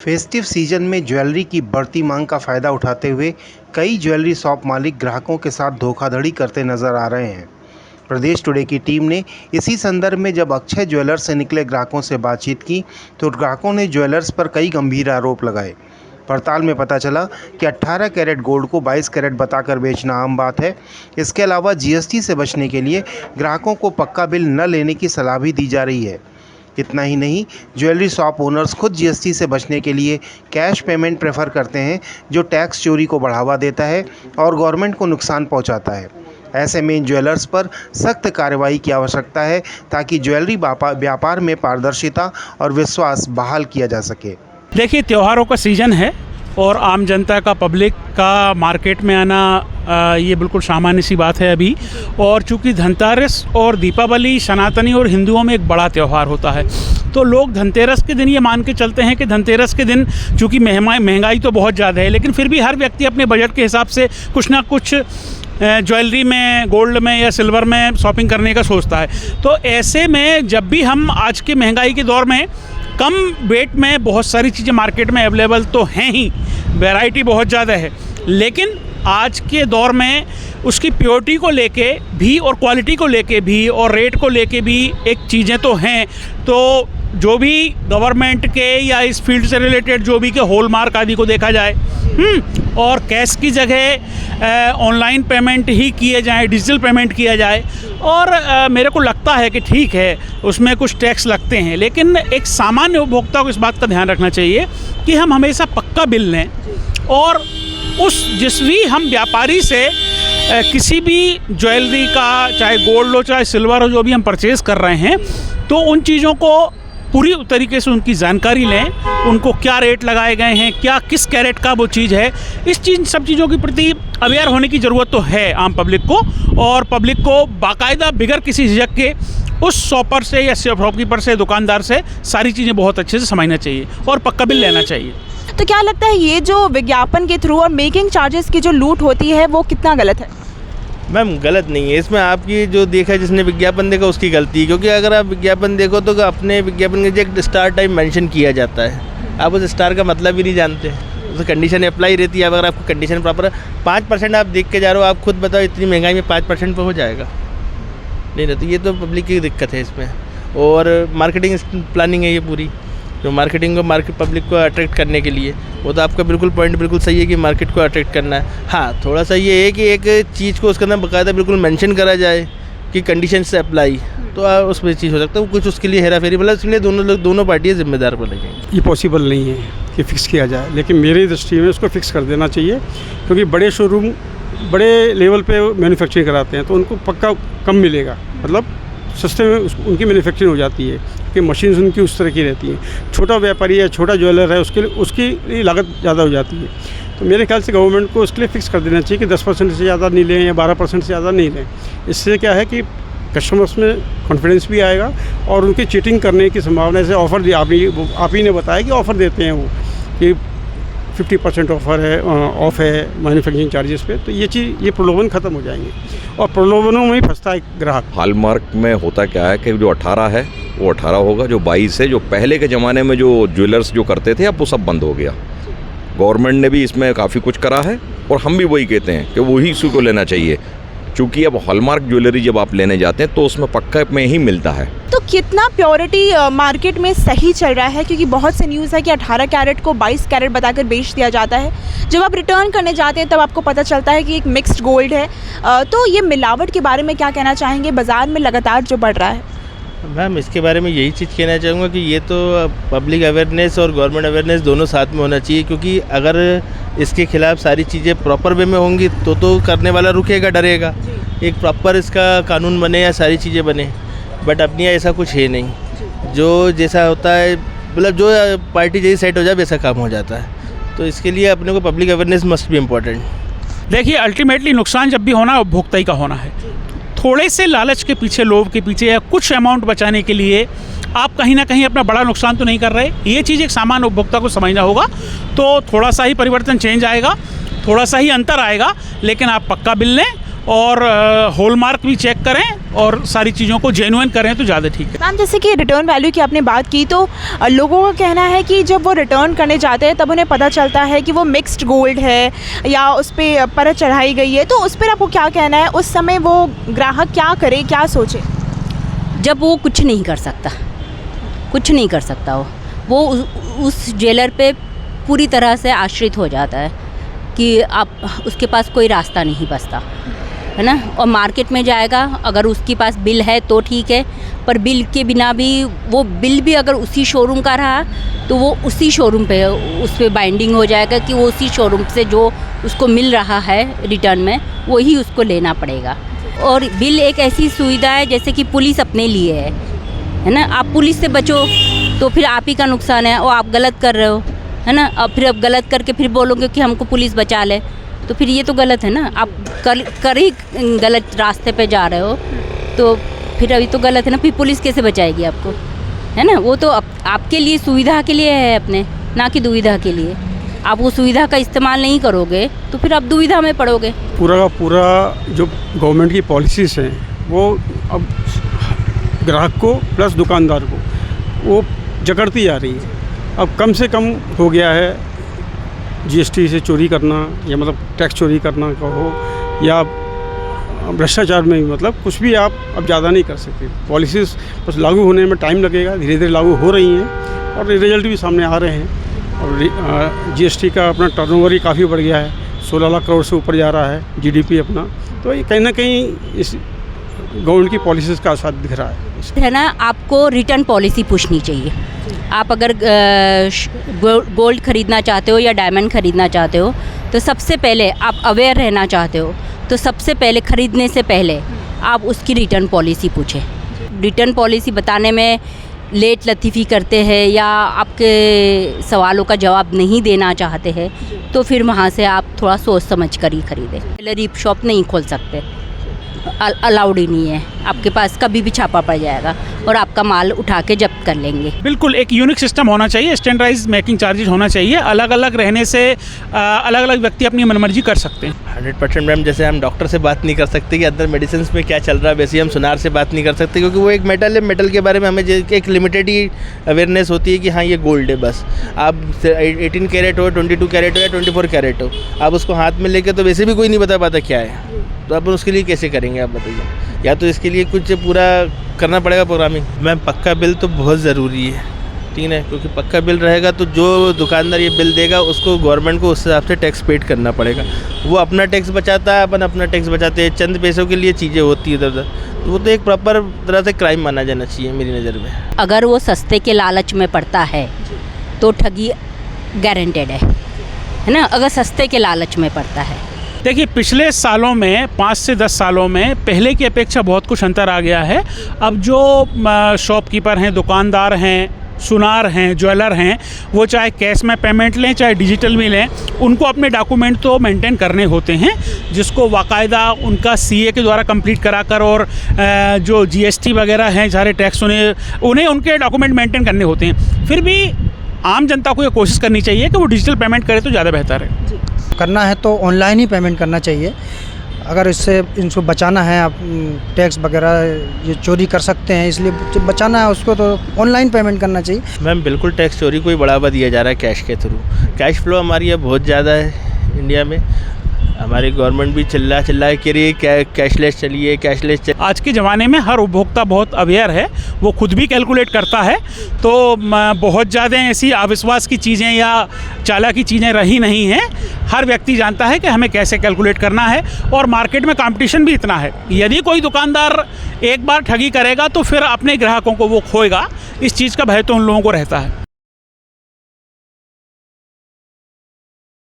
Festive season में jewellery की बढ़ती मांग का फायदा उठाते हुए कई ज्वेलरी शॉप मालिक ग्राहकों के साथ धोखाधड़ी करते नजर आ रहे हैं। प्रदेश टुडे की टीम ने इसी संदर्भ में जब अक्षय ज्वेलर्स से निकले ग्राहकों से बातचीत की तो ग्राहकों ने ज्वेलर्स पर कई गंभीर आरोप लगाए। पड़ताल में पता चला कि 18 कैरेट गोल्ड को 22 कैरेट बताकर बेचना आम बात है। इसके अलावा जीएसटी से बचने के लिए ग्राहकों को पक्का बिल न लेने की सलाह भी दी जा रही है। इतना ही नहीं, ज्वेलरी शॉप ओनर्स खुद जीएसटी से बचने के लिए कैश पेमेंट प्रेफर करते हैं, जो टैक्स चोरी को बढ़ावा देता है और गवर्नमेंट को नुकसान पहुंचाता है। ऐसे में इन ज्वेलर्स पर सख्त कार्रवाई की आवश्यकता है ताकि ज्वेलरी व्यापार में पारदर्शिता और विश्वास बहाल किया जा सके। देखिए, त्योहारों का सीज़न है और आम जनता का, पब्लिक का मार्केट में आना ये बिल्कुल सामान्य सी बात है अभी। और चूँकि धनतेरस और दीपावली सनातनी और हिंदुओं में एक बड़ा त्यौहार होता है, तो लोग धनतेरस के दिन ये मान के चलते हैं कि धनतेरस के दिन चूँकि महंगाई तो बहुत ज़्यादा है, लेकिन फिर भी हर व्यक्ति अपने बजट के हिसाब से कुछ ना कुछ ज्वेलरी में, गोल्ड में या सिल्वर में शॉपिंग करने का सोचता है। तो ऐसे में जब भी हम आज के महंगाई के दौर में कम वेट में बहुत सारी चीज़ें मार्केट में अवेलेबल तो हैं ही, वैरायटी बहुत ज़्यादा है, लेकिन आज के दौर में उसकी प्योरिटी को लेके भी और क्वालिटी को लेके भी और रेट को लेके भी एक चीज़ें तो हैं। तो जो भी गवर्नमेंट के या इस फील्ड से रिलेटेड जो भी के हॉलमार्क आदि को देखा जाए और कैश की जगह ऑनलाइन पेमेंट ही किए जाए, डिजिटल पेमेंट किया जाए। और मेरे को लगता है कि ठीक है, उसमें कुछ टैक्स लगते हैं, लेकिन एक सामान्य उपभोक्ता को इस बात का ध्यान रखना चाहिए कि हम हमेशा पक्का बिल लें और जिस भी हम व्यापारी से किसी भी ज्वेलरी का, चाहे गोल्ड हो चाहे सिल्वर हो, जो भी हम परचेज़ कर रहे हैं, तो उन चीज़ों को पूरी तरीके से उनकी जानकारी लें, उनको क्या रेट लगाए गए हैं, क्या किस कैरेट का वो चीज़ है। सब चीज़ों के प्रति अवेयर होने की ज़रूरत तो है आम पब्लिक को, और पब्लिक को बाकायदा बिगर किसी झिझक के उस शॉपर से या शॉपकीपर से, दुकानदार से सारी चीज़ें बहुत अच्छे से समझना चाहिए और पक्का बिल लेना चाहिए। तो क्या लगता है ये जो विज्ञापन के थ्रू और मेकिंग चार्जेस की जो लूट होती है वो कितना गलत है? मैम, गलत नहीं है। इसमें आपकी जो देखा, जिसने विज्ञापन देखा उसकी गलती है, क्योंकि अगर आप विज्ञापन देखो तो अपने विज्ञापन के एक स्टार टाइम मेंशन किया जाता है। आप उस स्टार का मतलब भी नहीं जानते, उस कंडीशन अप्लाई रहती है। अगर आपको कंडीशन प्रॉपर 5% आप देख के जा रहे हो, आप खुद बताओ इतनी महंगाई में 5% पर हो जाएगा? नहीं रहती। ये तो पब्लिक की दिक्कत है इसमें, और मार्केटिंग प्लानिंग है ये पूरी, जो मार्केटिंग को पब्लिक को अट्रैक्ट करने के लिए। वो तो आपका बिल्कुल पॉइंट बिल्कुल सही है कि मार्केट को अट्रैक्ट करना है। हाँ, थोड़ा सा ये है कि एक चीज़ को उसके अंदर बाकायदा बिल्कुल मेंशन करा जाए कि कंडीशन से अप्लाई, तो उसमें चीज़ हो सकता है। कुछ उसके लिए हेरा फेरी, मतलब इसलिए दोनों पार्टियाँ जिम्मेदार बनेंगी। ये पॉसिबल नहीं है कि फ़िक्स किया जाए, लेकिन मेरी दृष्टि में उसको फ़िक्स कर देना चाहिए, क्योंकि बड़े शोरूम बड़े लेवल पे मैन्युफैक्चरिंग कराते हैं, तो उनको पक्का कम मिलेगा, मतलब सस्ते में उनकी मैन्युफैक्चरिंग हो जाती है कि मशीन उनकी उस तरह की रहती है। छोटा व्यापारी है, छोटा ज्वेलर है, उसकी लागत ज़्यादा हो जाती है। तो मेरे ख्याल से गवर्नमेंट को उसके लिए फ़िक्स कर देना चाहिए कि 10% से ज़्यादा नहीं लें या 12% से ज़्यादा नहीं लें। इससे क्या है कि कस्टमर्स में कॉन्फिडेंस भी आएगा और उनकी चीटिंग करने की संभावना से ऑफ़र दिया, आप ही ने बताया कि ऑफ़र देते हैं वो कि 50% ऑफ़र है, ऑफ़ है मैन्युफैक्चरिंग चार्जेस पे। तो ये प्रलोभन ख़त्म हो जाएंगे और प्रलोभनों में ही फंसता है ग्राहक। हॉलमार्क में होता क्या है कि जो 18 है वो 18 होगा, जो 22 है, जो पहले के ज़माने में जो ज्वेलर्स जो करते थे, अब वो सब बंद हो गया। गवर्नमेंट ने भी इसमें काफ़ी कुछ करा है और हम भी वही कहते हैं कि वही इसी को लेना चाहिए, क्योंकि अब हॉलमार्क ज्वेलरी जब आप लेने जाते हैं तो उसमें पक्का में ही मिलता है। तो कितना प्योरिटी मार्केट में सही चल रहा है? क्योंकि बहुत से न्यूज़ है कि 18 कैरेट को 22 कैरेट बताकर बेच दिया जाता है। जब आप रिटर्न करने जाते हैं तब आपको पता चलता है कि एक मिक्स्ड गोल्ड है। तो ये मिलावट के बारे में क्या कहना चाहेंगे, बाज़ार में लगातार जो बढ़ रहा है? मैम, इसके बारे में यही चीज़ कहना चाहूँगा कि ये तो पब्लिक अवेयरनेस और गवर्नमेंट अवेयरनेस दोनों साथ में होना चाहिए, क्योंकि अगर इसके खिलाफ सारी चीज़ें प्रॉपर वे में होंगी तो करने वाला रुकेगा, डरेगा। एक प्रॉपर इसका कानून बने या सारी चीज़ें बने, बट अपनी ऐसा कुछ है नहीं। जो जैसा होता है, मतलब जो पार्टी जैसी सेट हो जाए वैसा काम हो जाता है। तो इसके लिए अपने को पब्लिक अवेयरनेस मस्ट भी इम्पोर्टेंट। देखिए, अल्टीमेटली नुकसान जब भी होना उपभोक्ता ही का होना है। थोड़े से लालच के पीछे, लोभ के पीछे या कुछ अमाउंट बचाने के लिए आप कहीं ना कहीं अपना बड़ा नुकसान तो नहीं कर रहे। ये चीज़ एक सामान्य उपभोक्ता को समझना होगा। तो थोड़ा सा ही परिवर्तन, चेंज आएगा, थोड़ा सा ही अंतर आएगा, लेकिन आप पक्का बिल लें और हॉलमार्क भी चेक करें और सारी चीज़ों को जेन्युइन करें तो ज़्यादा ठीक है। मैम, जैसे कि रिटर्न वैल्यू की आपने बात की, तो लोगों का कहना है कि जब वो रिटर्न करने जाते हैं तब उन्हें पता चलता है कि वो मिक्स्ड गोल्ड है या उस पर परत चढ़ाई गई है, तो उस पर आपको क्या कहना है? उस समय वो ग्राहक क्या करे, क्या सोचे? जब वो कुछ नहीं कर सकता, कुछ नहीं कर सकता, वो उस ज्वेलर पे पूरी तरह से आश्रित हो जाता है कि आप उसके पास कोई रास्ता नहीं बचता है ना। और मार्केट में जाएगा, अगर उसके पास बिल है तो ठीक है, पर बिल के बिना भी, वो बिल भी अगर उसी शोरूम का रहा तो वो उसी शोरूम पे उस पर बाइंडिंग हो जाएगा कि वो उसी शोरूम से जो उसको मिल रहा है रिटर्न में वही उसको लेना पड़ेगा। और बिल एक ऐसी सुविधा है जैसे कि पुलिस अपने लिए है ना। आप पुलिस से बचो तो फिर आप ही का नुकसान है, और आप गलत कर रहे हो है ना। अब फिर अब गलत करके फिर बोलोगे कि हमको पुलिस बचा ले, तो फिर ये तो गलत है ना। आप कर ही गलत रास्ते पे जा रहे हो तो फिर अभी तो गलत है ना। फिर पुलिस कैसे बचाएगी आपको, है ना। वो तो आपके लिए, सुविधा के लिए है अपने, ना कि दुविधा के लिए। आप वो सुविधा का इस्तेमाल नहीं करोगे तो फिर आप दुविधा में पड़ोगे। पूरा का पूरा जो गवर्नमेंट की पॉलिसीज़ हैं वो अब ग्राहक को प्लस दुकानदार को वो जकड़ती जा रही है। अब कम से कम हो गया है जीएसटी से चोरी करना, या मतलब टैक्स चोरी करना का हो, या भ्रष्टाचार में भी, मतलब कुछ भी आप अब ज़्यादा नहीं कर सकते। पॉलिसीज़ बस लागू होने में टाइम लगेगा, धीरे धीरे लागू हो रही हैं और रिजल्ट भी सामने आ रहे हैं। और जीएसटी का अपना टर्नओवर ही काफ़ी बढ़ गया है, 16 लाख करोड़ से ऊपर जा रहा है जीडीपी अपना। तो ये कहीं ना कहीं इस गवर्नमेंट की पॉलिसीज़ का असर दिख रहा है ना। आपको रिटर्न पॉलिसी पूछनी चाहिए। आप अगर गोल्ड ख़रीदना चाहते हो या डायमंड ख़रीदना चाहते हो तो सबसे पहले आप अवेयर रहना चाहते हो तो सबसे पहले ख़रीदने से पहले आप उसकी रिटर्न पॉलिसी पूछें। रिटर्न पॉलिसी बताने में लेट लतीफ़ी करते हैं या आपके सवालों का जवाब नहीं देना चाहते हैं तो फिर वहाँ से आप थोड़ा सोच समझ कर ही ख़रीदें। ज्वेलरी शॉप नहीं खोल सकते, अलाउड ही नहीं है। आपके पास कभी भी छापा पड़ जाएगा और आपका माल उठा के जब्त कर लेंगे। बिल्कुल एक यूनिक सिस्टम होना चाहिए, स्टैंडर्डाइज मेकिंग चार्जेस होना चाहिए। अलग अलग रहने से अलग अलग व्यक्ति अपनी मनमर्जी कर सकते हैं। 100% मैम। जैसे हम डॉक्टर से बात नहीं कर सकते कि अंदर मेडिसिन में क्या चल रहा है, वैसे हम सुनार से बात नहीं कर सकते क्योंकि वो एक मेटल है। मेटल के बारे में हमें एक लिमिटेड ही अवेयरनेस होती है कि हाँ ये गोल्ड है बस। आप 18 कैरेट हो, 22 कैरेट हो या 24 कैरेट हो, आप उसको हाथ में लेके तो वैसे भी कोई नहीं बता पाता क्या है, तो अपन उसके लिए कैसे करेंगे आप बताइए। या तो इसके लिए कुछ पूरा करना पड़ेगा प्रोग्रामिंग। मैम पक्का बिल तो बहुत ज़रूरी है, ठीक है, क्योंकि पक्का बिल रहेगा तो जो दुकानदार ये बिल देगा उसको गवर्नमेंट को उस हिसाब से टैक्स पेड करना पड़ेगा। वो अपना टैक्स बचाता है, अपन अपना टैक्स बचाते हैं। चंद पैसों के लिए चीज़ें होती है इधर उधर, तो वो तो एक प्रॉपर तरह से क्राइम माना जाना चाहिए मेरी नज़र में। अगर वो सस्ते के लालच में पड़ता है तो ठगी गारंटेड है ना। अगर सस्ते के लालच में पड़ता है, देखिए पिछले सालों में 5 से 10 सालों में पहले की अपेक्षा बहुत कुछ अंतर आ गया है। अब जो शॉपकीपर हैं, दुकानदार हैं, सुनार हैं, ज्वेलर हैं, वो चाहे कैश में पेमेंट लें चाहे डिजिटल में लें, उनको अपने डॉक्यूमेंट तो मेंटेन करने होते हैं, जिसको बाकायदा उनका सीए के द्वारा कंप्लीट कराकर और जो जीएसटी वगैरह हैं, सारे टैक्स उन्हें उनके डॉक्यूमेंट मेंटेन करने होते हैं। फिर भी आम जनता को ये कोशिश करनी चाहिए कि वो डिजिटल पेमेंट करे तो ज़्यादा बेहतर है। करना है तो ऑनलाइन ही पेमेंट करना चाहिए। अगर इससे इनको बचाना है, आप टैक्स वगैरह ये चोरी कर सकते हैं, इसलिए बचाना है उसको तो ऑनलाइन पेमेंट करना चाहिए। मैम बिल्कुल टैक्स चोरी को ही बढ़ावा दिया जा रहा है कैश के थ्रू। कैश फ्लो हमारी यहाँ बहुत ज़्यादा है इंडिया में। हमारी गवर्नमेंट भी चिल्ला के रही है कैशलेस चलिए, कैशलेस चलिए। आज के ज़माने में हर उपभोक्ता बहुत अवेयर है, वो खुद भी कैलकुलेट करता है, तो बहुत ज़्यादा ऐसी अविश्वास की चीज़ें या चालाकी चीज़ें रही नहीं हैं। हर व्यक्ति जानता है कि हमें कैसे कैलकुलेट करना है, और मार्केट में कंपटीशन भी इतना है। यदि कोई दुकानदार एक बार ठगी करेगा तो फिर अपने ग्राहकों को वो खोएगा, इस चीज़ का भय तो उन लोगों को रहता है।